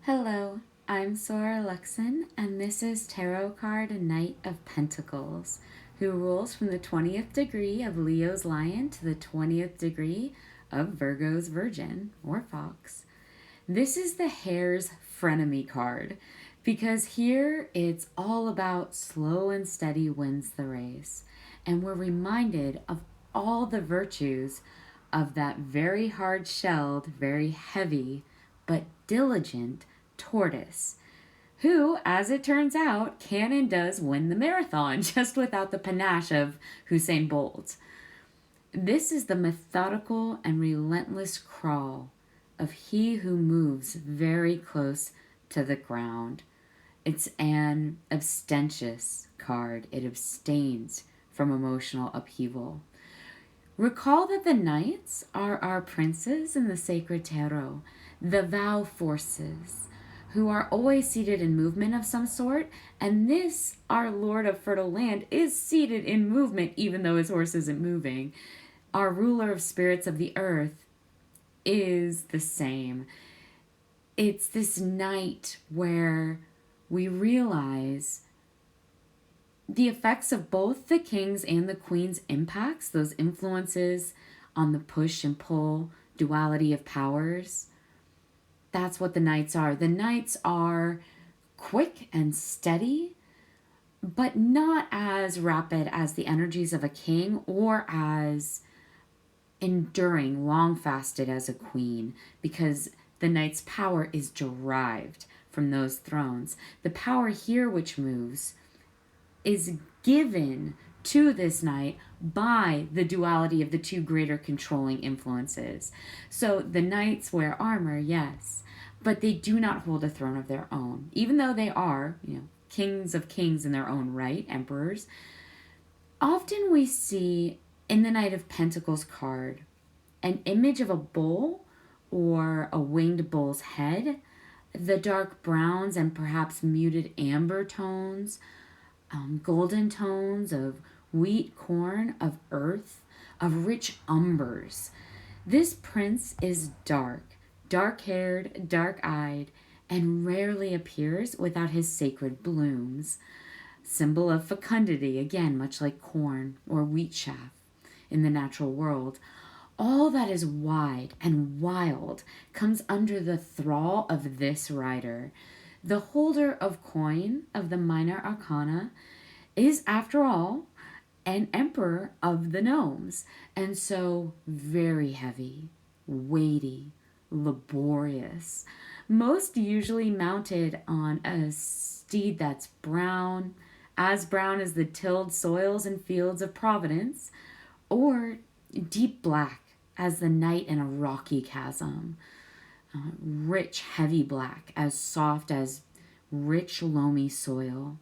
Hello, I'm Sora Luxon, and this is Tarot card Knight of Pentacles, who rules from the 20th degree of Leo's Lion to the 20th degree of Virgo's Virgin, or Fox. This is the Hare's Frenemy card, because here it's all about slow and steady wins the race, and we're reminded of all the virtues of that very hard-shelled, very heavy, but diligent tortoise, who, as it turns out, can and does win the marathon, just without the panache of Usain Bolt. This is the methodical and relentless crawl of he who moves very close to the ground. It's an abstentious card. It abstains from emotional upheaval. Recall that the knights are our princes in the sacred tarot, the vow forces, who are always seated in movement of some sort, and this, our Lord of Fertile Land, is seated in movement even though his horse isn't moving. Our ruler of spirits of the earth is the same. It's this night where we realize the effects of both the king's and the queen's impacts, those influences on the push and pull duality of powers. That's what the knights are. The knights are quick and steady, but not as rapid as the energies of a king or as enduring, long-fasted as a queen, because the knight's power is derived from those thrones. The power here which moves is given to this knight by the duality of the two greater controlling influences. So the knights wear armor, yes, but they do not hold a throne of their own, even though they are, kings of kings in their own right, emperors. Often we see in the Knight of Pentacles card an image of a bull or a winged bull's head, the dark browns and perhaps muted amber tones, golden tones of wheat, corn, of earth, of rich umbers. This prince is dark-haired, dark-eyed, and rarely appears without his sacred blooms, symbol of fecundity, again, much like corn or wheat chaff in the natural world. All that is wide and wild comes under the thrall of this rider. The holder of coin of the minor arcana is, after all, an emperor of the gnomes, and so very heavy, weighty, laborious, most usually mounted on a steed that's brown as the tilled soils and fields of Providence, or deep black as the night in a rocky chasm, rich, heavy black, as soft as rich, loamy soil.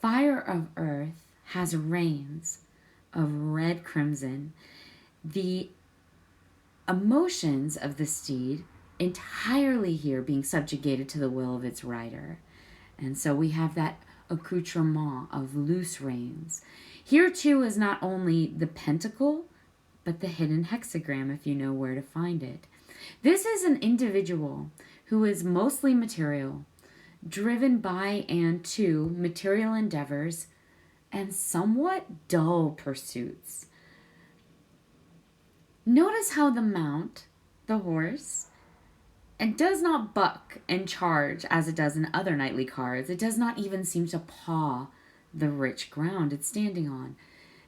Fire of earth has reins of red crimson. The emotions of the steed entirely here being subjugated to the will of its rider. And so we have that accoutrement of loose reins. Here too is not only the pentacle, but the hidden hexagram, if you know where to find it. This is an individual who is mostly material, driven by and to material endeavors and somewhat dull pursuits. Notice how the mount, the horse, it does not buck and charge as it does in other knightly cards. It does not even seem to paw the rich ground it's standing on.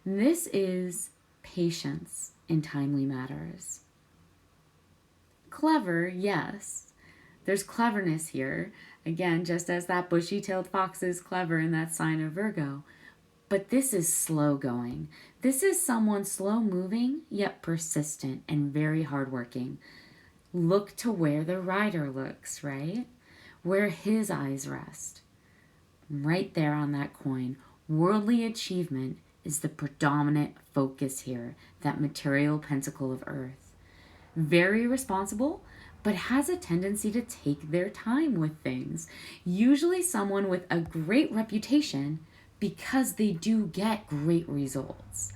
This is patience in timely matters. Clever, yes. There's cleverness here. Again, just as that bushy-tailed fox is clever in that sign of Virgo. But this is slow going. This is someone slow moving, yet persistent and very hardworking. Look to where the rider looks, right? Where his eyes rest. Right there on that coin. Worldly achievement is the predominant focus here, that material pentacle of earth. Very responsible, but has a tendency to take their time with things. Usually someone with a great reputation because they do get great results.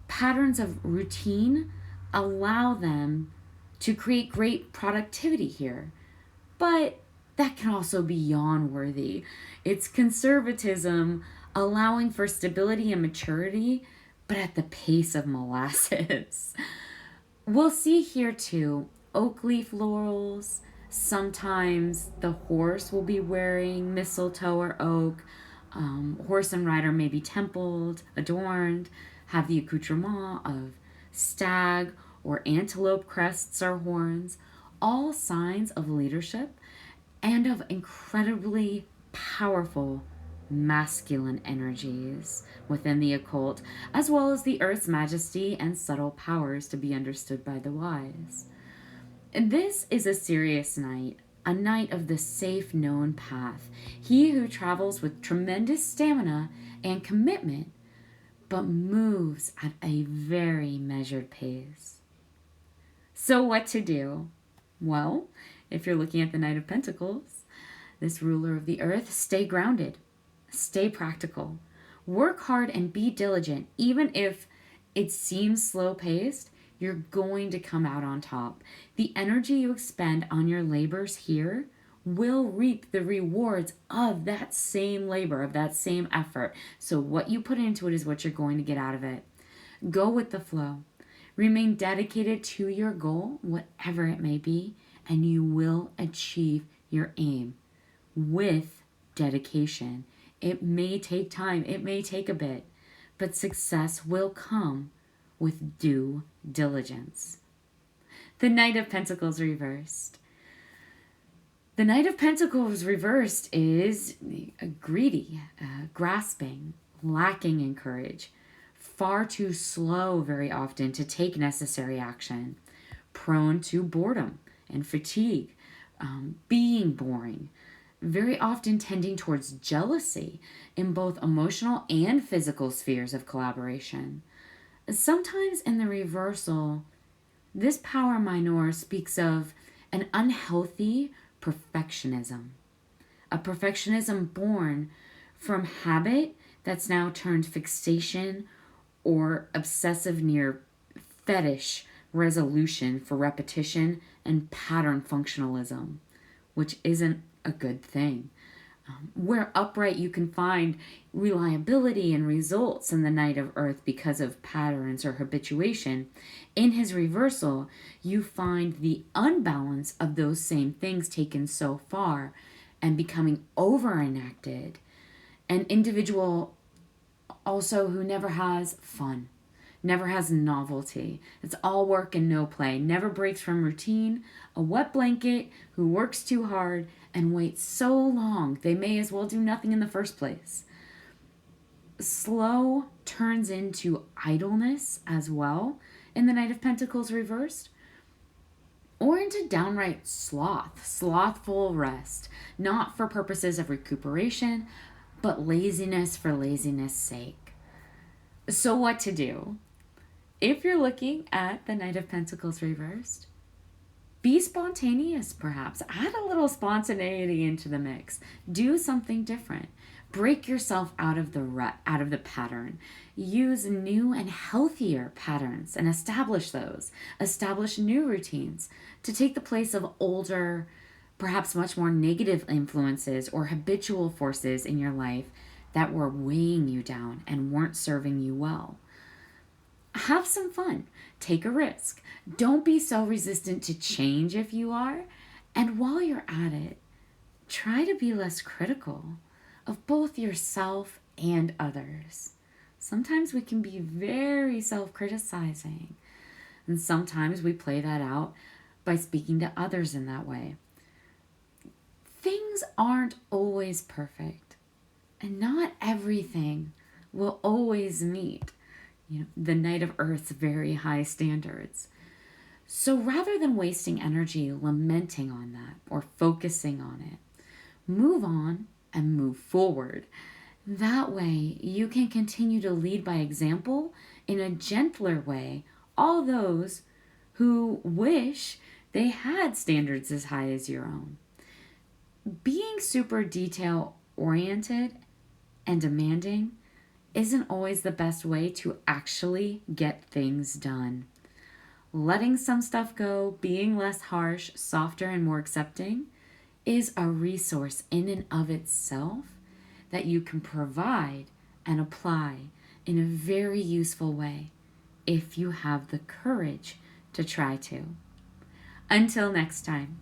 Patterns of routine allow them to create great productivity here, but that can also be yawn worthy. It's conservatism allowing for stability and maturity, but at the pace of molasses. We'll see here too oak leaf florals. Sometimes the horse will be wearing mistletoe or oak. Horse and rider may be templed, adorned, have the accoutrement of stag or antelope crests or horns, all signs of leadership and of incredibly powerful masculine energies within the occult, as well as the earth's majesty and subtle powers to be understood by the wise. And this is a serious night, a night of the safe known path. He who travels with tremendous stamina and commitment, but moves at a very measured pace. So what to do? Well, if you're looking at the Knight of Pentacles, this ruler of the earth, stay grounded, stay practical, work hard and be diligent. Even if it seems slow paced, you're going to come out on top. The energy you expend on your labors here will reap the rewards of that same labor, of that same effort. So what you put into it is what you're going to get out of it. Go with the flow. Remain dedicated to your goal, whatever it may be, and you will achieve your aim with dedication. It may take time, it may take a bit, but success will come with due diligence. The Knight of Pentacles reversed. The Knight of Pentacles reversed is greedy, grasping, lacking in courage, far too slow very often to take necessary action, prone to boredom and fatigue, being boring, very often tending towards jealousy in both emotional and physical spheres of collaboration. Sometimes in the reversal, this power minor speaks of an unhealthy perfectionism, a perfectionism born from habit that's now turned fixation or obsessive near fetish resolution for repetition and pattern functionalism, which isn't a good thing. Where upright you can find reliability and results in the Knight of Earth because of patterns or habituation, in his reversal, you find the unbalance of those same things taken so far and becoming over enacted. An individual also who never has fun, never has novelty. It's all work and no play, never breaks from routine, a wet blanket who works too hard and waits so long they may as well do nothing in the first place. Slow turns into idleness as well in the Knight of Pentacles reversed, or into downright sloth, slothful rest, not for purposes of recuperation, but laziness for laziness' sake. So what to do? If you're looking at the Knight of Pentacles reversed, be spontaneous perhaps. Add a little spontaneity into the mix. Do something different. Break yourself out of the rut, out of the pattern. Use new and healthier patterns and establish those. Establish new routines to take the place of older, perhaps much more negative influences or habitual forces in your life that were weighing you down and weren't serving you well. Have some fun. Take a risk. Don't be so resistant to change if you are. And while you're at it, try to be less critical of both yourself and others. Sometimes we can be very self-criticizing, and sometimes we play that out by speaking to others in that way. Things aren't always perfect, and not everything will always meet the Knight of Earth's very high standards. So rather than wasting energy lamenting on that or focusing on it, move on and move forward. That way you can continue to lead by example in a gentler way all those who wish they had standards as high as your own. Being super detail oriented and demanding isn't always the best way to actually get things done. Letting some stuff go, being less harsh, softer, and more accepting is a resource in and of itself that you can provide and apply in a very useful way if you have the courage to try to. Until next time.